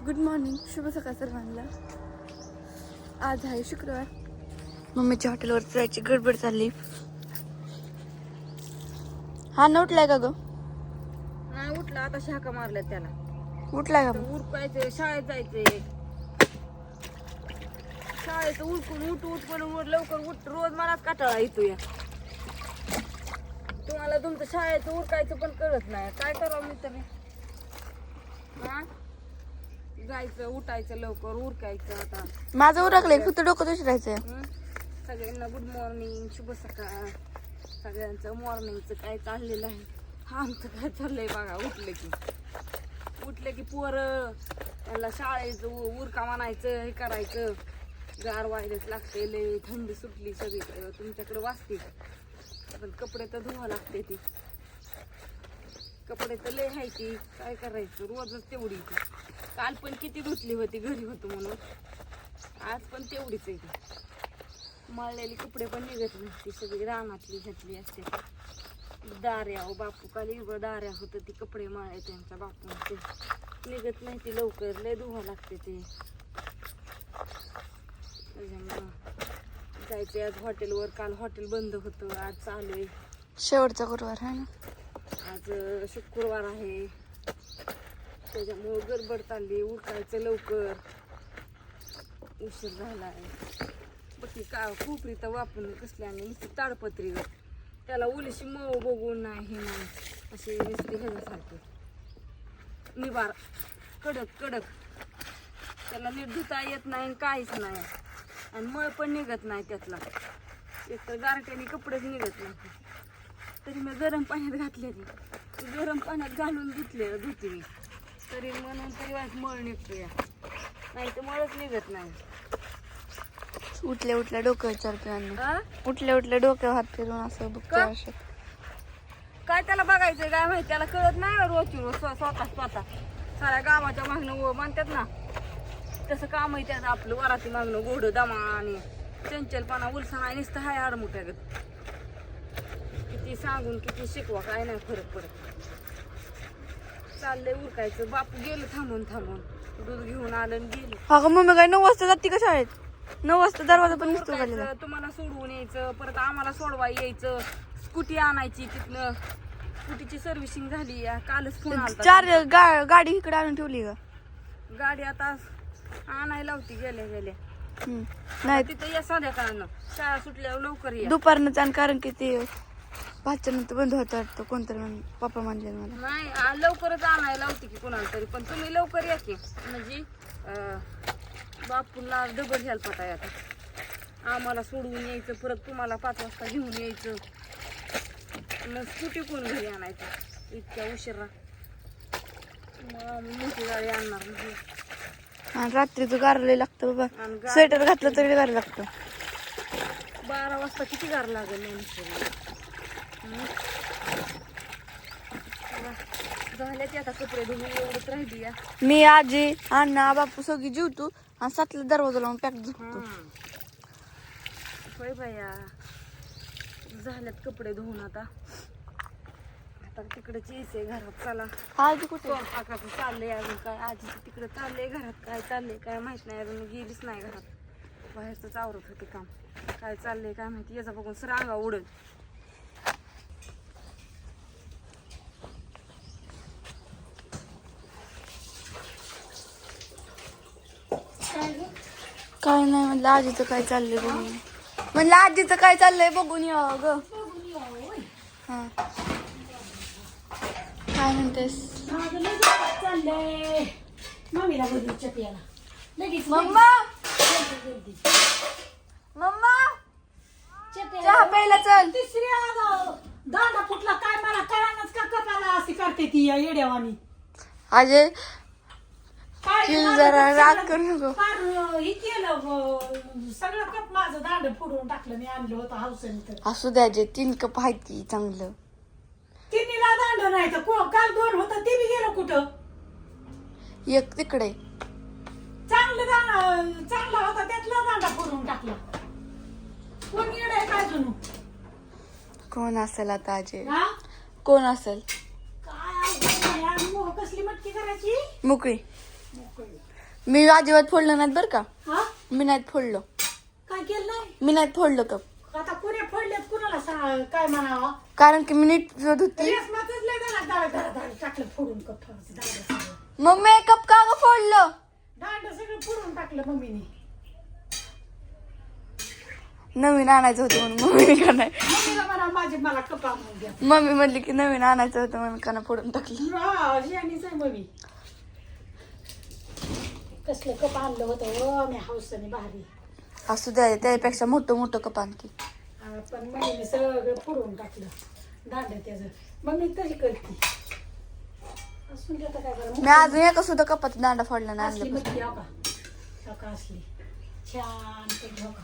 Good morning, शुभ सकाळ सर्वांना. आज आहे शुक्रवार. मम्मीच्या हॉटेलवर जायची गडबड चालली. हा न उठलाय का ग? नाही उठला, आता शाखा मारल्या त्याला. उठलाय का? उरकायचं, शाळेत जायचंय. शाळेचं उरकून उठ पण लवकर उठ. रोज मलाच काटाळा येतो या. तुम्हाला तुमचं शाळेचं उरकायचं पण कळत नाही. काय करावं मी तरी? हा, जायचं, उठायचं लवकर, उरकायचं. आता माझं उरकलंय, फक्त डोकं दुसरायचंय. सगळ्यांना गुड मॉर्निंग, शुभ सकाळ. सगळ्यांचं मॉर्निंगचं काय चाललेलं आहे. आमचं काय चाललंय बघा. उठले की पोरं त्यांना शाळेचं उरका म्हणायचं, हे करायचं. गार व्हायलाच लागते, लय थंडी सुटली सगळीकडे. तुमच्याकडे वाजते पण कपडे तर धुवा लागते. ती कपडे तर लय आहे ती. काय करायचं, रोजच तेवढी. काल पण किती धुतली होती, घरी होतो म्हणून. आज पण तेवढीच आहे ती. मळलेली कपडे पण निघत नसती, सगळी रानातली घेतली असते. दाऱ्या बापू काल एवढं दाऱ्या होतं, ती कपडे मळाय त्यांच्या बापूंचे. निघत नाही ती लवकर, लय धुवा लागते ते. त्याच्यामुळं जायचं आज हॉटेलवर. काल हॉटेल बंद होतं, आज चालू आहे. शेवटचा गुरुवार आहे ना. आज शुक्रवार आहे, त्याच्यामुळं गडबड चालली. उठायचं लवकर, उशीर झालाय. बाकी का खोपरी तर वापरून कसली आणि नुसती ताडपत्रीवर. त्याला उलीशी मऊ बघून नाही, हे नाही, अशी नुसती ह्याच्यासारखी निबार कडक कडक. त्याला नीट धुता येत नाही, काहीच नाही. आणि मळ पण निघत नाही त्यातला. एक तर गारट्याने कपडेच निघत नाही. तरी मी गरम पाण्यात घातले. गरम पाण्यात घालून धुते मी. तरी म्हणून तरी वाईट मळ निघतो या, नाही तर मळच निघत नाही. उठल्या उठल्या डोकं विचारतो. उठल्या डोक्यावर हात फिरून असं बघतो. काय त्याला बघायचंय काय माहिती, त्याला कळत नाही. रोजची रोज स्वतः साऱ्या गावाच्या मागणं म्हणतात ना, तसं काम आहे त्याचं आपलं. वराती मागणं गोड दमा आणि चंचलपणा, उलसाना नुसतं हाय आडमुठ्यागत. किती सांगून किती शिकवा, काय नाही फरक पडत. चाललंय उरकायचं. बापू गेलं थांबून दूध घेऊन आलं आणि गेलं. हा का मम्मी काय 9 वाजता जाते का शाळेत? 9 वाजता दरवाजा पण नसतो झालेला. तुम्हाला सोडवून यायचं, परत आम्हाला सोडवा यायचं. स्कूटी आणायची तिथनं. स्कूटीची सर्व्हिसिंग झाली, कालच फोन आला. 4 गाडी इकडे आणून ठेवली का? गाडी आता आणायला लावती गेल्या. नाही तिथं या संध्याकाळनं, शाळा सुटल्यावर लवकर या. दुपारनंच आण, कारण की ते 5च्या नंतर बंद होत वाटतं. कोणतरी पप्पा म्हणले मला. नाही, लवकरच आणायला लावते की कोणाला तरी. पण तुम्ही लवकर या की, म्हणजे बापूला डबल हेल्प होता. आता आम्हाला सोडवून यायचं, परत तुम्हाला 5 वाजता घेऊन यायचं. मग स्कूटी कोण घरी आणायचं इतक्या उशिरा? मोठी गाडी आणणार म्हणजे. आणि रात्रीचं गारले लागतं बाबा. स्वेटर घातलं तरी गार लागतं. 12 वाजता किती गार लागेल झाल्या ते आता कपडे धुवून एवढंच राहिली या. मी आजी अण्णा बापू सगळी जेवतो आणि 7ला दरवाजा लावून पॅक झोपतो. होय बाया, झाल्यात कपडे धुवून. आता तिकडे यायचंय घरात. चला आजी कुठे? स्वयंपाकाचं चाललंय अजून. काय आजी तिकडे चाललंय, घरात काय चाललंय काय माहित नाही. अजून गेलीच नाही घरात. बाहेरच आवरत होते काम. काय चाललंय काय माहिती, याचा बघून सर अंगा उडल. काय नाही म्हणलं आजीचं काय चाललंय बघून. म्हणलं आजीचं काय चाललंय बघून यावं ग. हा काय म्हणतेस? मम्मा मम्मा चहा प्यायला चल. दादा फुटला काय मला कळानच का कपाला अशी करते ती येड्यावानी. अजय काय जरा राग करू नको. हे केलं सगळं कप माझं दांड फोडून टाकलं. मी आणलं होतं हौसेने. तर असू द्या जे 3 कप आहेत की चांगलं. तिन्हीला दांड नाही तर काल 2 होतं ते बी गेलं कुठं. एक तिकडे चांगला होता त्यातला दांडा फोडून टाकला. कोण येडय काय जणू? कोण असेल आता अजय? हा कोण असेल? काय कसली मटकी करायची? मोकळी. मी अजिबात फोडलं नाहीत बरं का. हा मी नाहीत फोडलं. काय केलं नाही मी नाहीत फोडलं कप. आता कुणी फोडलेत कुणाला काय म्हणावं कारण की मी नीट शोधत होती. रेसमातच लय दाड टाकलं फोडून कप दांड सगळं मग मी कप का ग फोडलं. दांड सगळं फोडून टाकलं मम्मीने. नवीन आणायचं होतं म्हणून मम्मीने का नाही. मम्मीला म्हणा मला कप आणून द्या. मम्मी म्हणली की नवीन आणायचं होतं म्हणून का नाही फोडून टाकलं. शियानीच आहे मम्मी. कसलं कप आणलं होतं मी हौसाने भारी. असू द्या त्यापेक्षा मोठं मोठं कप आणखी. पण मम्मीने सगळं फोडून टाकलं दांड त्याचं. मम्मी तशी करते असून देतं काय बरं. मी अजून एका सुद्धा कपाचा दांडा फोडला नाही असली आणलं. मच्छी हो का असली छान पैकी हो का.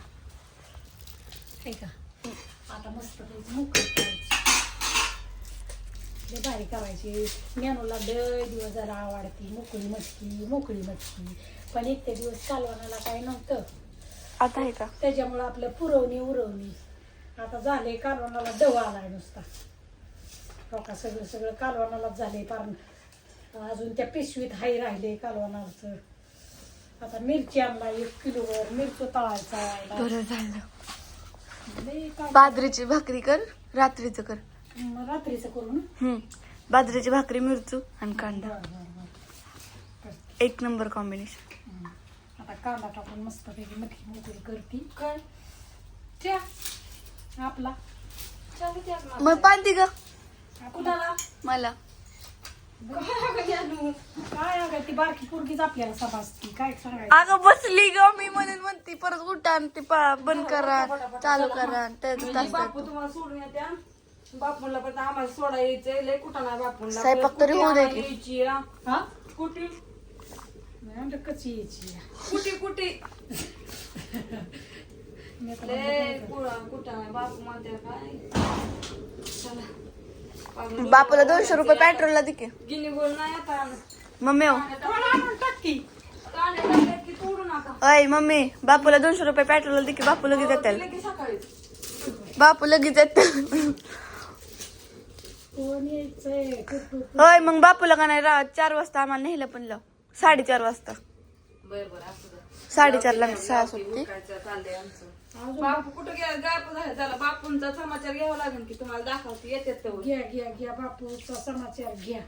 आहे का आता मस्त पैकी मोकळी करायची. लय भारी करायची. मेनूला लय दिवस जरा आवडती मोकळी मच्छी. पण एक ते दिवस कालवणाला काय नव्हतं. आता आहे का. त्याच्यामुळं आपलं पुरवणी उरवणी आता झाले. कालवणाला डव आलाय नुसता हो का. सगळं कालवणालाच झाले. पार अजून त्या पिशवीत हाई राहिले कालवणाचं. आता मिरची आणला 1 किलोवर. मिरची तळायचा. बरं झालं. बाजरीची भाकरी कर रात्रीचं कर. रात्रीचं करून बाजरीची भाकरी मिरचू आणि कांदा एक नंबर कॉम्बिनेशन. आता कांदा टाकून मस्त पैकी मटकी मोकळी करती. काय च्या आपला मग पांती ग कुणाला मला. काय अगं ती बारकी पोरगीच आपल्याला समजती. काय सांगायचं. अगं बसली ग मी म्हणून म्हणती परत उठा आणि ती बंद करा चालू करा. बापू तुम्हाला सोडून येत्या. बापूला पण आम्हाला सोडा यायचंय. लय कुठं नाही बापूला. स्वयंपाक तरी होऊ दे की. यायची हा. हा कुठे म्हणजे कशी यायची कुठे लय कुठं नाही बापू म्हणते काय. चला बापूला 200 रुपये पेट्रोलला दे की. गिनी गोल नाही आता. मम्मी हो टाकी कांदे टाकले की तोडू नका. अय मम्मी बापूला 200 रुपये पेट्रोलला दे की. बापू लगेच येतात. दिले की सकाळीच. बापू लगेच येतात. कोण यायचंय होय मग बापूला का नाही 4 वाजता आम्हाला नेलं पण लाव 4:30 वाजता. बरं असू दे. 4:30 ला शाळा सुटते. चाललंय आमचं. बापू कुठं गेला गायब झाला. त्याला बापूंचा समाचार घ्यावा लागेल की तुम्हाला दाखवते येतात तर. घ्या बापूचा समाचार घ्या.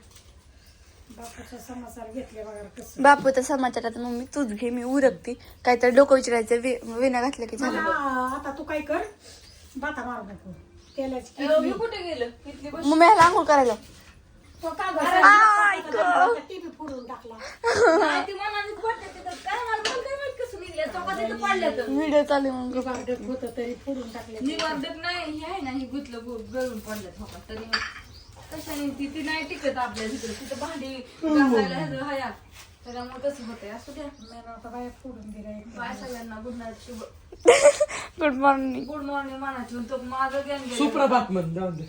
बापूचा समाचार घेतले बघा कसं. बापूचा समाचारात मम्मी तूच घे मी उरकते. काहीतरी डोकं विचारायचं विना घातलं की झालं. आता तू काय कर बाता मारू नको. तेलाची मी कुठे गेलं इथली बस. मम्मी ह्याला आंघोळ करायला. तो का टीव्ही फोडून टाकला. नाही, ती मनानेच पडते तिथं. काय मला काय माहित कसं निघल्या. चौकात तिथं पडल्यात. व्हिडिओ चालू मग गार्डन होत तरी फोडून टाकले. निवारदेत नाही हे आहे ना हे गुतलं गळून पडल्यात हो का. तरी कशाने ती नाही टिकत आपल्या तिकडे. तिथं भांडी घासायला ह्याचं हया. त्याच्यामुळे तसं होतंय. असू द्या. आता बाया फोडून दिलाय. बाय सगळ्यांना गुड नाईट. शुभ गुड मॉर्निंग. गुड मॉर्निंग म्हणायची. तो माझं ज्ञान गेलं. सुप्रभात म्हण जाऊ दे.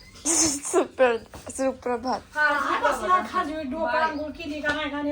सुप्रभात. हा, बसला खाजवी डोकं आंघोळ केली का नाही का